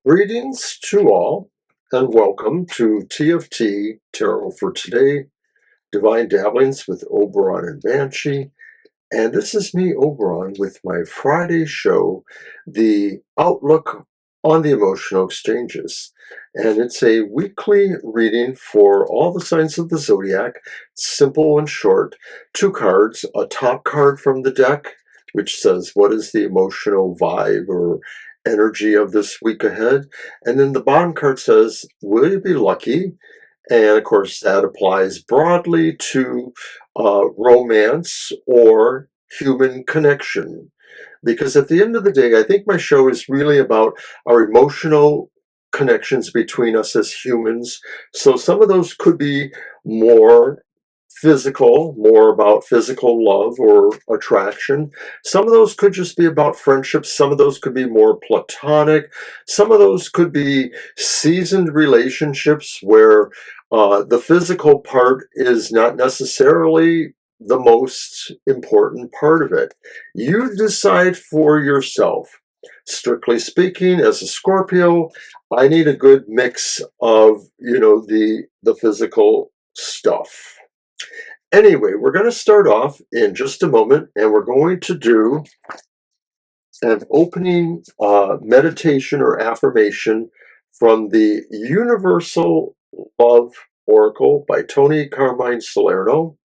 Greetings to all, and welcome to TFT Tarot for Today, Divine Dabblings with Oberon and Banshee. And this is me, Oberon, with my Friday show, The Outlook on the Emotional Exchanges. And it's a weekly reading for all the signs of the Zodiac, simple and short. 2 cards, a top card from the deck, which says what is the emotional vibe or energy of this week ahead. And then the bottom card says, will you be lucky? And of course, that applies broadly to romance or human connection. Because at the end of the day, I think my show is really about our emotional connections between us as humans. So some of those could be more physical, more about physical love or attraction. Some of those could just be about friendships. Some of those could be more platonic. Some of those could be seasoned relationships where the physical part is not necessarily the most important part of it. You decide for yourself. Strictly speaking, as a Scorpio, I need a good mix of, the physical stuff. Anyway, we're going to start off in just a moment, and we're going to do an opening meditation or affirmation from the Universal Love Oracle by Tony Carmine Salerno.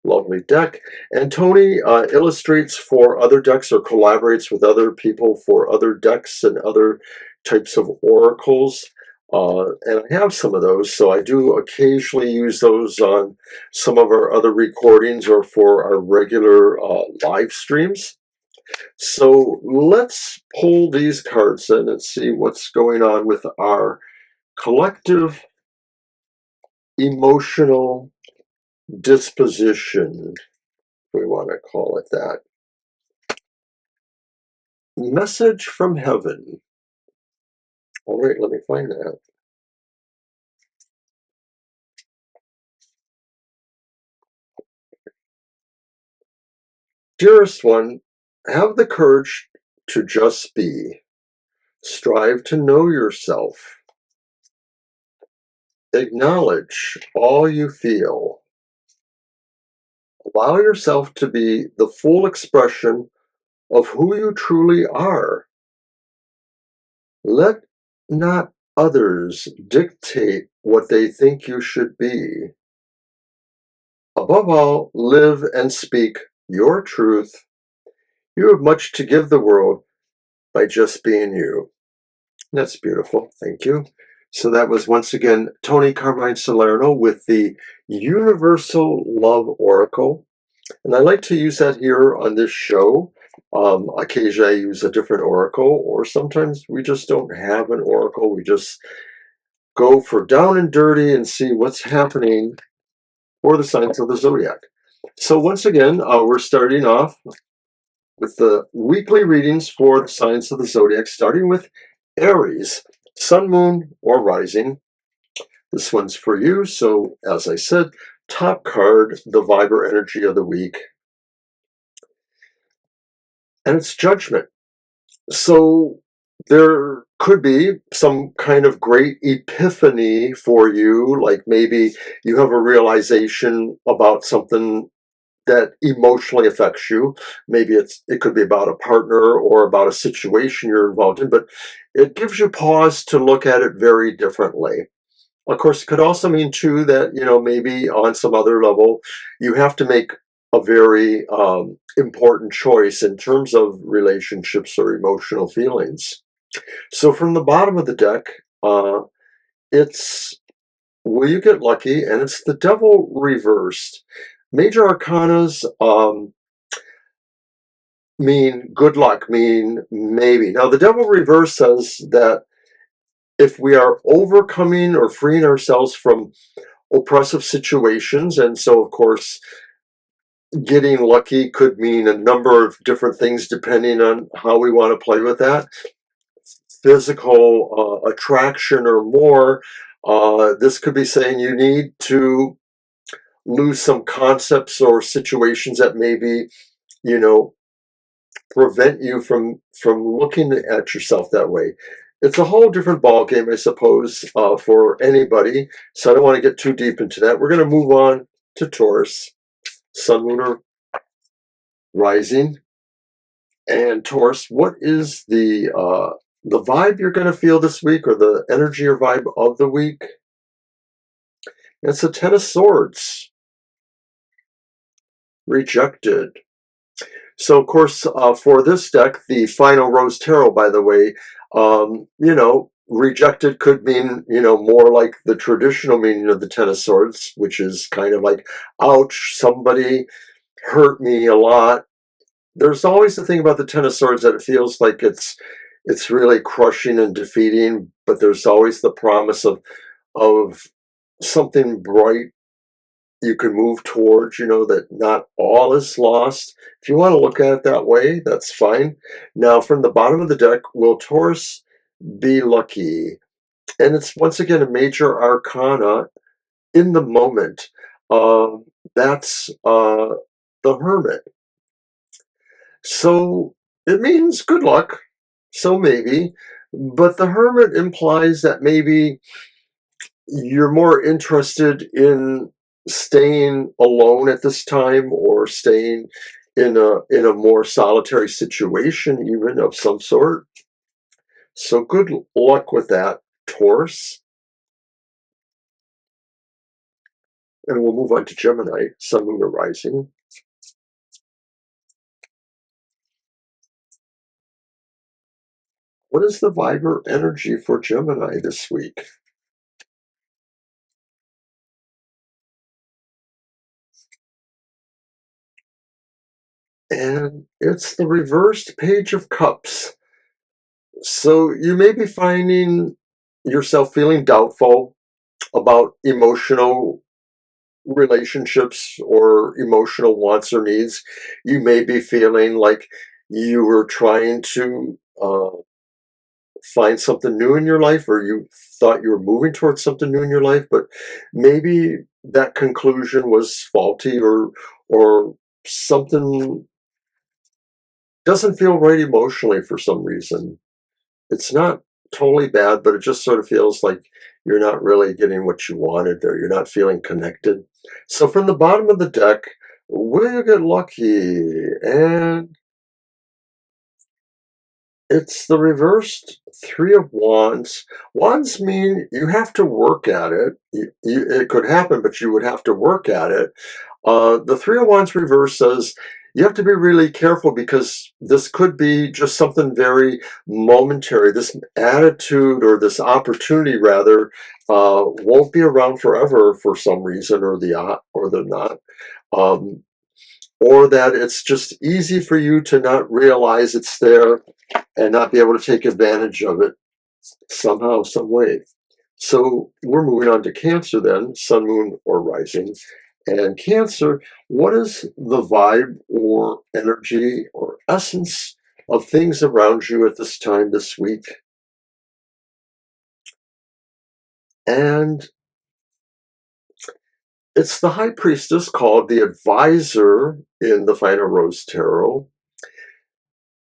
Lovely deck. And Tony illustrates for other decks or collaborates with other people for other decks and other types of oracles. And I have some of those, so I do occasionally use those on some of our other recordings or for our regular live streams. So let's pull these cards in and see what's going on with our collective emotional disposition, if we want to call it that. Message from heaven. All right, let me find that. Dearest one, have the courage to just be. Strive to know yourself. Acknowledge all you feel. Allow yourself to be the full expression of who you truly are. Let not others dictate what they think you should be. Above all, live and speak your truth. You have much to give the world by just being you. That's beautiful. Thank you. So that was once again Tony Carmine Salerno with the Universal Love Oracle. And I like to use that here on this show. Occasionally I use a different oracle, or sometimes we just don't have an oracle. We just go for down and dirty and see what's happening for the signs of the zodiac. So once again, we're starting off with the weekly readings for the signs of the zodiac, starting with Aries, sun, moon, or rising. This one's for you. So as I said, top card, the Viber energy of the week. And it's judgment. So there could be some kind of great epiphany for you, like maybe you have a realization about something that emotionally affects you. Maybe it could be about a partner or about a situation you're involved in, but it gives you pause to look at it very differently. Of course, it could also mean too that, maybe on some other level, you have to make a very important choice in terms of relationships or emotional feelings. So from the bottom of the deck, it's will you get lucky? And it's the devil reversed. Major arcanas mean good luck, mean maybe. Now, the devil reverse says that if we are overcoming or freeing ourselves from oppressive situations, and so, of course, getting lucky could mean a number of different things depending on how we want to play with that. Physical attraction or more. This could be saying you need to lose some concepts or situations that maybe, prevent you from looking at yourself that way. it's a whole different ball game, I suppose, for anybody. So I don't want to get too deep into that. We're going to move on to Taurus, Sun, Moon, or Rising. And Taurus, what is the vibe you're going to feel this week, or the energy or vibe of the week? It's a Ten of Swords, rejected. So, of course, for this deck, the Final Rose Tarot, by the way, rejected could mean, more like the traditional meaning of the Ten of Swords, which is kind of like, ouch, somebody hurt me a lot. There's always the thing about the Ten of Swords that it feels like it's really crushing and defeating, but there's always the promise of something bright you can move towards, that not all is lost. If you want to look at it that way, that's fine. Now, from the bottom of the deck, will Taurus be lucky? And it's once again a major arcana in the moment. That's the Hermit. So it means good luck. So maybe. But the Hermit implies that maybe you're more interested in staying alone at this time, or staying in a more solitary situation, even of some sort. So good luck with that, Taurus. And we'll move on to Gemini, Sun, Moon, or Rising. What is the vibe or energy for Gemini this week? And it's the reversed Page of Cups. So you may be finding yourself feeling doubtful about emotional relationships or emotional wants or needs. You may be feeling like you were trying to find something new in your life, or you thought you were moving towards something new in your life, but maybe that conclusion was faulty, or something doesn't feel right emotionally for some reason. It's not totally bad, but it just sort of feels like you're not really getting what you wanted there. You're not feeling connected. So from the bottom of the deck, will you get lucky? And it's the reversed Three of Wands. Wands mean you have to work at it. It could happen, but you would have to work at it. The Three of Wands reverse says you have to be really careful, because this could be just something very momentary. This attitude, or this opportunity rather, won't be around forever for some reason, or the not. Um, or that it's just easy for you to not realize it's there and not be able to take advantage of it somehow, some way. So we're moving on to Cancer then, Sun, Moon, or Rising. And Cancer, what is the vibe or energy or essence of things around you at this time this week? And it's the High Priestess, called the Advisor in the Final Rose Tarot.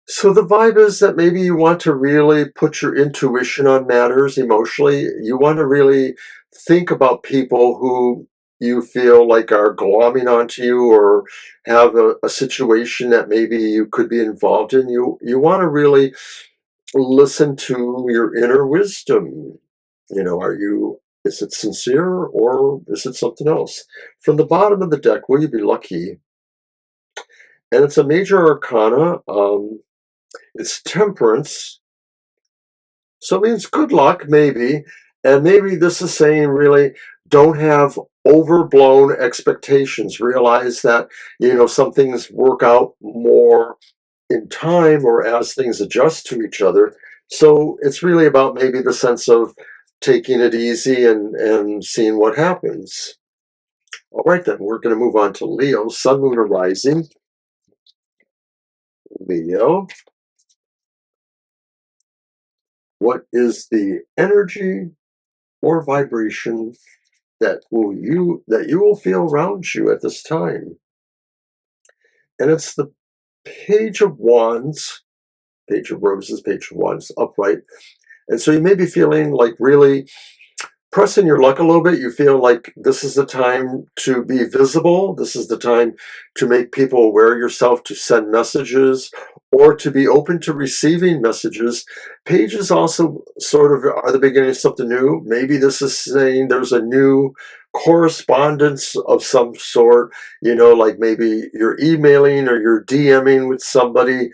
So the vibe is that maybe you want to really put your intuition on matters emotionally. You want to really think about people who you feel like are glomming onto you, or have a situation that maybe you could be involved in. You want to really listen to your inner wisdom. Is it sincere, or is it something else? From the bottom of the deck, will you be lucky? And it's a major arcana. It's Temperance. So it means good luck, maybe. And maybe this is saying, really, don't have overblown expectations. Realize that, some things work out more in time, or as things adjust to each other. So it's really about maybe the sense of taking it easy and seeing what happens. All right, then, we're going to move on to Leo, Sun, Moon, or Rising. Leo. What is the energy or vibration that you will feel around you at this time? And it's the Page of Wands, Page of Roses, Page of Wands, upright. And so you may be feeling like really pressing your luck a little bit. You feel like this is the time to be visible. This is the time to make people aware of yourself, to send messages, or to be open to receiving messages. Pages also sort of are the beginning of something new. Maybe this is saying there's a new correspondence of some sort, like maybe you're emailing or you're DMing with somebody.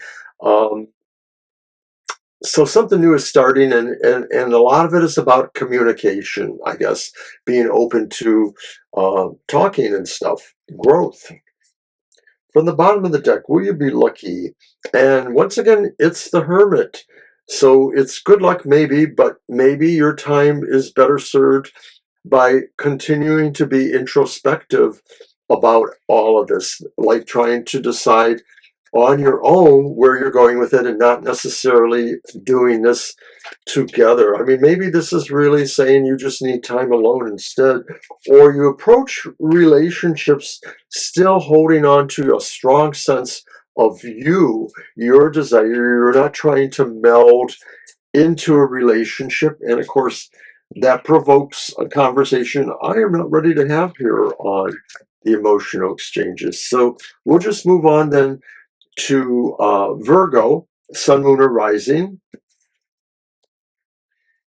So something new is starting, and a lot of it is about communication, I guess, being open to talking and stuff, growth. From the bottom of the deck, will you be lucky? And once again, it's the Hermit. So it's good luck maybe, but maybe your time is better served by continuing to be introspective about all of this, like trying to decide on your own where you're going with it and not necessarily doing this together. I mean, maybe this is really saying you just need time alone instead, or you approach relationships still holding on to a strong sense of your desire. You're not trying to meld into a relationship. And of course, that provokes a conversation I am not ready to have here on the emotional exchanges. So we'll just move on then to Virgo, Sun, Moon, or Rising.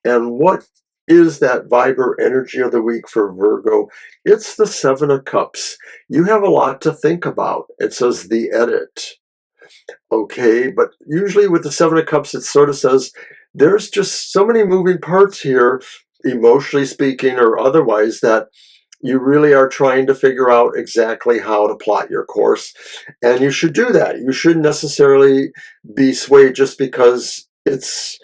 And what is that vibrant energy of the week for Virgo? It's the Seven of Cups. You have a lot to think about. It says the edit. Okay, but usually with the Seven of Cups, it sort of says there's just so many moving parts here, emotionally speaking or otherwise, that you really are trying to figure out exactly how to plot your course. And you should do that. You shouldn't necessarily be swayed just because it's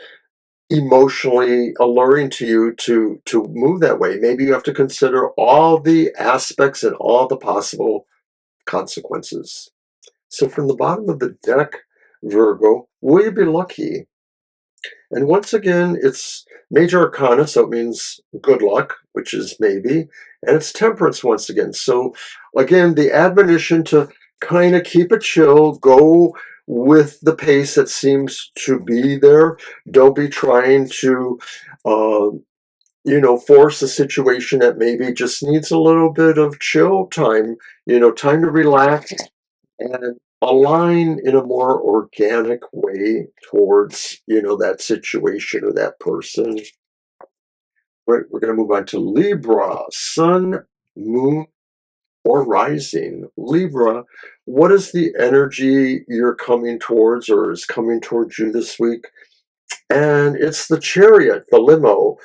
emotionally alluring to you to move that way. Maybe you have to consider all the aspects and all the possible consequences. So from the bottom of the deck, Virgo, will you be lucky? And once again, it's major arcana, so it means good luck, which is maybe, and it's temperance once again. So again, the admonition to kind of keep it chill, go with the pace that seems to be there. Don't be trying to, force a situation that maybe just needs a little bit of chill time, time to relax and align in a more organic way towards that situation or that person. Right, we're going to move on to Libra, Sun, Moon, or Rising. Libra, what is the energy you're coming towards or is coming towards you this week? And it's the Chariot, the limo.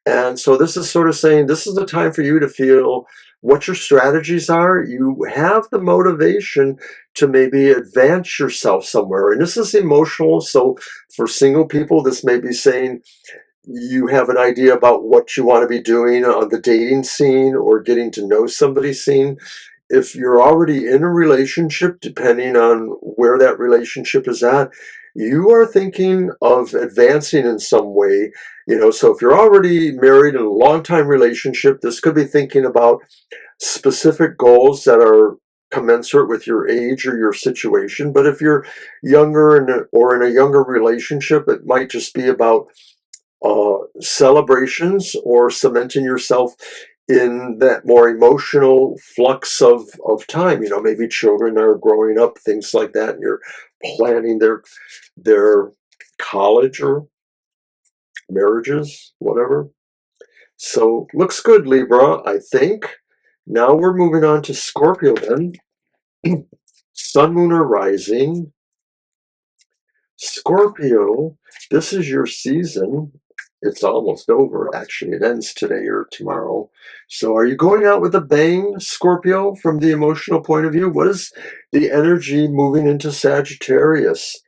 And so this is sort of saying this is the time for you to feel what your strategies are. You have the motivation to maybe advance yourself somewhere. And this is emotional. So for single people, this may be saying you have an idea about what you want to be doing on the dating scene or getting to know somebody scene. If you're already in a relationship, depending on where that relationship is at, you are thinking of advancing in some way. So if you're already married in a long-time relationship, this could be thinking about specific goals that are commensurate with your age or your situation. But if you're younger or in a younger relationship, it might just be about celebrations or cementing yourself in that more emotional flux of time. Maybe children are growing up, things like that, and you're planning their college or marriages, whatever. So looks good, Libra, I think. Now we're moving on to Scorpio then. Sun, Moon, or Rising. Scorpio, this is your season. It's almost over, actually. It ends today or tomorrow. So are you going out with a bang, Scorpio, from the emotional point of view? What is the energy moving into Sagittarius?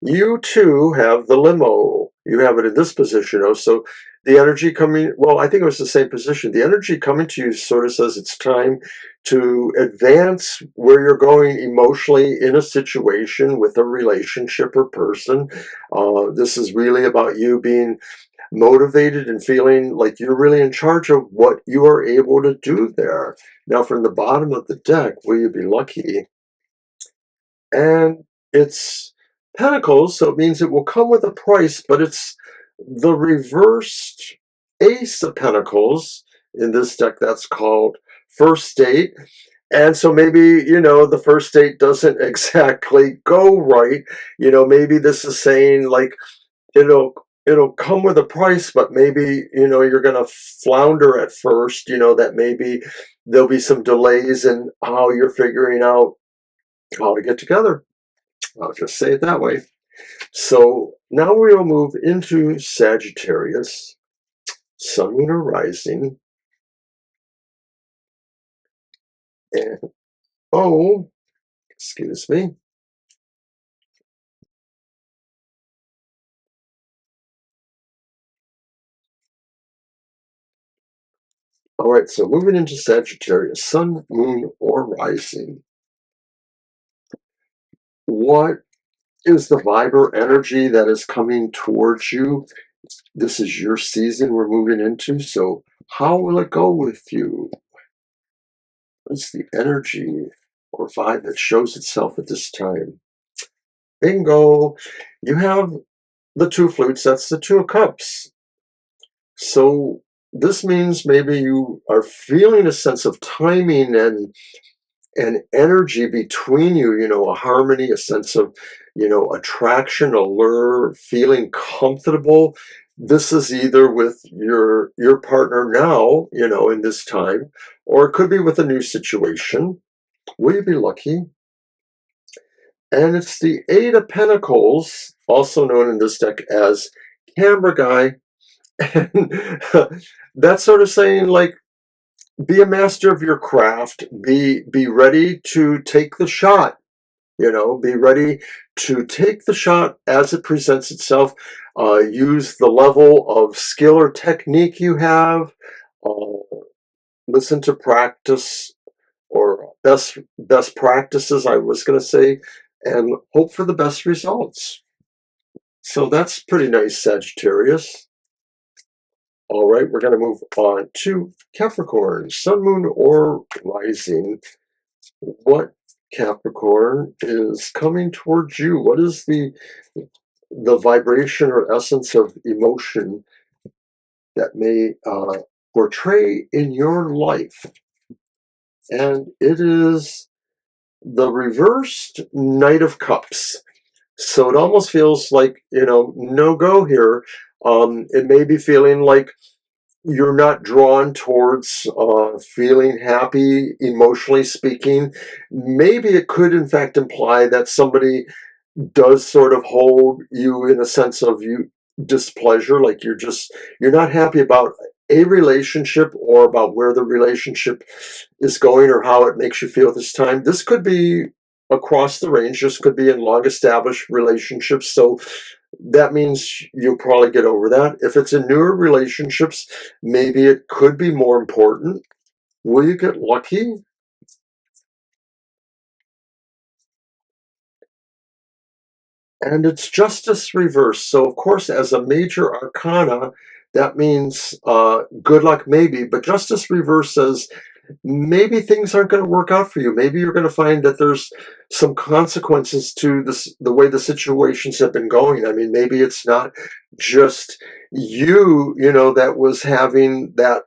You too have the limo. You have it in this position. So the energy coming, well, I think it was the same position. The energy coming to you sort of says it's time to advance where you're going emotionally in a situation with a relationship or person. This is really about you being motivated and feeling like you're really in charge of what you are able to do there. Now, from the bottom of the deck, will you be lucky? And it's Pentacles, so it means it will come with a price, but it's the reversed Ace of Pentacles. In this deck, that's called First Date. And so maybe, the first date doesn't exactly go right. Maybe this is saying like it'll come with a price, but maybe, you're going to flounder at first, that maybe there'll be some delays in how you're figuring out how to get together. I'll just say it that way. So now we'll move into Sagittarius, Sun, Moon, or Rising. And, oh, excuse me. All right, so moving into Sagittarius, Sun, Moon, or Rising. What is the vibe or energy that is coming towards you? This is your season we're moving into, so how will it go with you? What's the energy or vibe that shows itself at this time? Bingo! You have the two flutes, that's the Two of Cups. So this means maybe you are feeling a sense of timing and energy between you, a harmony, a sense of, attraction, allure, feeling comfortable. This is either with your partner now, in this time, or it could be with a new situation. Will you be lucky? And it's the Eight of Pentacles, also known in this deck as Camera Guy. And that's sort of saying like, be a master of your craft, be ready to take the shot, be ready to take the shot as it presents itself. Use the level of skill or technique you have. Listen to practice or best practices, I was going to say, and hope for the best results. So that's pretty nice, Sagittarius. All right, we're going to move on to Capricorn, Sun, Moon, or Rising. What Capricorn is coming towards you? What is the vibration or essence of emotion that may portray in your life? And it is the reversed Knight of Cups. So it almost feels like, no go here. It may be feeling like you're not drawn towards feeling happy, emotionally speaking. Maybe it could, in fact, imply that somebody does sort of hold you in a sense of you displeasure, like you're not happy about a relationship or about where the relationship is going or how it makes you feel at this time. This could be across the range. This could be in long established relationships. So that means you'll probably get over that. If it's in newer relationships, maybe it could be more important. Will you get lucky? And it's justice reversed. So, of course, as a major arcana, that means good luck, maybe. But justice reversed says maybe things aren't going to work out for you. Maybe you're going to find that there's some consequences to the way the situations have been going. I mean, maybe it's not just you, that was having that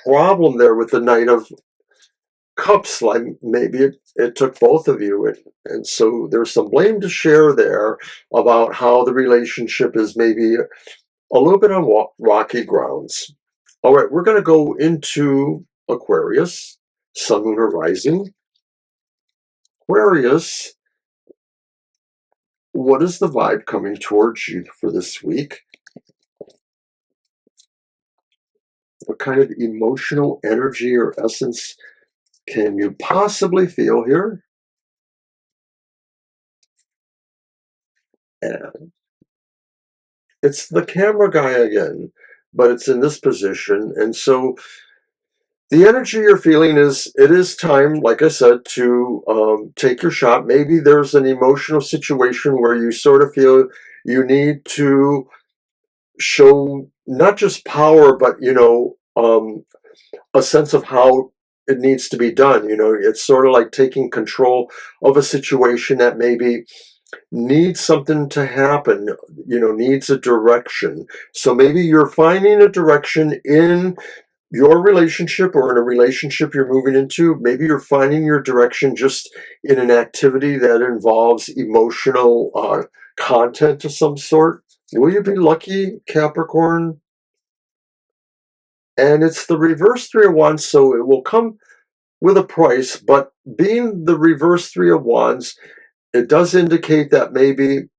problem there with the Knight of Cups. Like maybe it took both of you, and so there's some blame to share there about how the relationship is maybe a little bit on rocky grounds. All right, we're going to go into Aquarius, Sun, Moon, or Rising. Aquarius, what is the vibe coming towards you for this week? What kind of emotional energy or essence can you possibly feel here? And it's the Camera Guy again, but it's in this position. And so the energy you're feeling is, it is time, like I said, to take your shot. Maybe there's an emotional situation where you sort of feel you need to show not just power, but, a sense of how it needs to be done. It's sort of like taking control of a situation that maybe needs something to happen, needs a direction. So maybe you're finding a direction in your relationship or in a relationship you're moving into. Maybe you're finding your direction just in an activity that involves emotional content of some sort. Will you be lucky, Capricorn? And it's the reverse Three of Wands, so it will come with a price, but being the reverse Three of Wands, it does indicate that maybe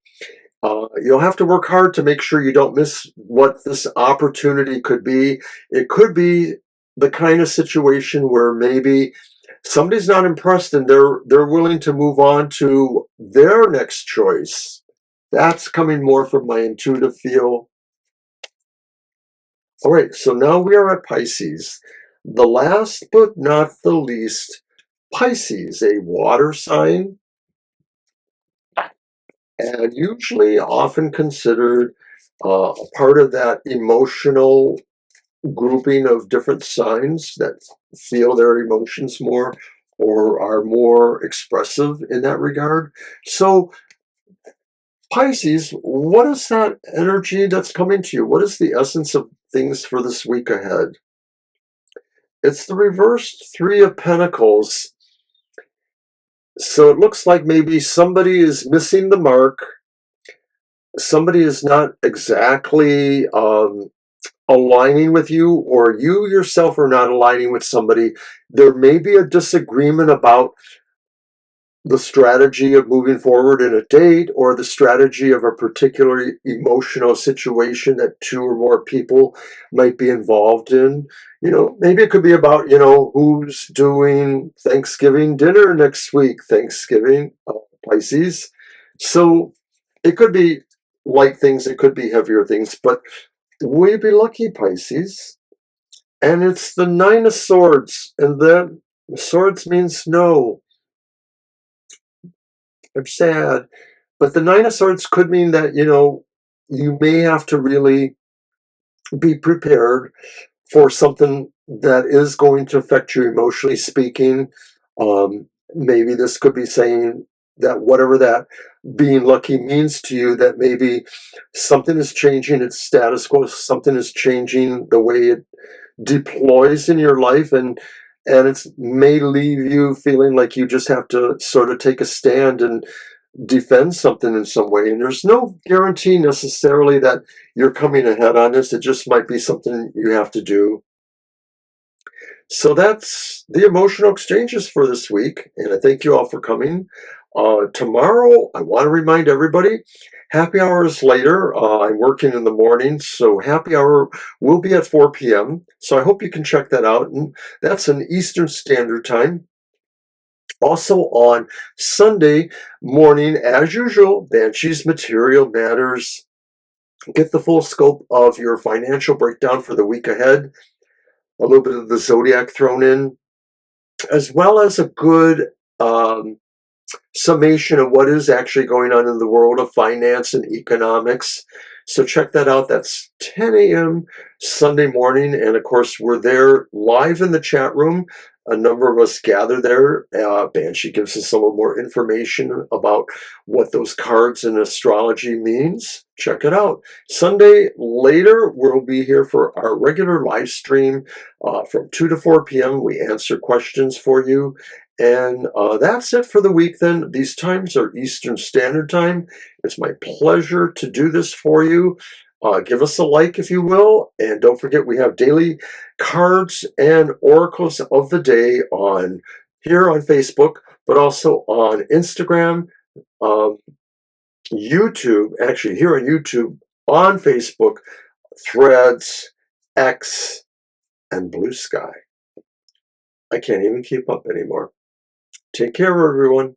you'll have to work hard to make sure you don't miss what this opportunity could be. It could be the kind of situation where maybe somebody's not impressed and they're willing to move on to their next choice. That's coming more from my intuitive feel. All right, so now we are at Pisces. The last but not the least, Pisces, a water sign, and usually often considered a part of that emotional grouping of different signs that feel their emotions more or are more expressive in that regard. So, Pisces, what is that energy that's coming to you? What is the essence of things for this week ahead? It's the reversed Three of Pentacles. So it looks like maybe somebody is missing the mark. Somebody is not exactly aligning with you, or you yourself are not aligning with somebody. There may be a disagreement about the strategy of moving forward in a date or the strategy of a particular emotional situation that two or more people might be involved in. Maybe it could be about, who's doing Thanksgiving dinner next week, Thanksgiving, Pisces. So it could be light things, it could be heavier things, but will you be lucky, Pisces? And it's the Nine of Swords, and that swords means no. I'm sad. But the Nine of Swords could mean that, you may have to really be prepared for something that is going to affect you emotionally speaking. Maybe this could be saying that whatever that being lucky means to you, that maybe something is changing its status quo, something is changing the way it deploys in your life, and it may leave you feeling like you just have to sort of take a stand and defend something in some way. And there's no guarantee necessarily that you're coming ahead on this. It just might be something you have to do. So that's the emotional exchanges for this week, and I thank you all for coming. Tomorrow, I want to remind everybody, happy hour is later. I'm working in the morning, so happy hour will be at 4 p.m. So I hope you can check that out, and that's an Eastern Standard Time. Also on Sunday morning, as usual, Banshee's Material Matters. Get the full scope of your financial breakdown for the week ahead. A little bit of the Zodiac thrown in, as well as a good summation of what is actually going on in the world of finance and economics. So check that out. That's 10 a.m. Sunday morning. And of course, we're there live in the chat room. A number of us gather there. Banshee gives us a little more information about what those cards in astrology means. Check it out. Sunday later, we'll be here for our regular live stream from 2 to 4 p.m. We answer questions for you. And that's it for the week then. These times are Eastern Standard Time. It's my pleasure to do this for you. Give us a like if you will. And don't forget, we have daily cards and oracles of the day on here on Facebook, but also on Instagram, YouTube, actually here on YouTube, on Facebook, Threads, X, and Blue Sky. I can't even keep up anymore. Take care, everyone.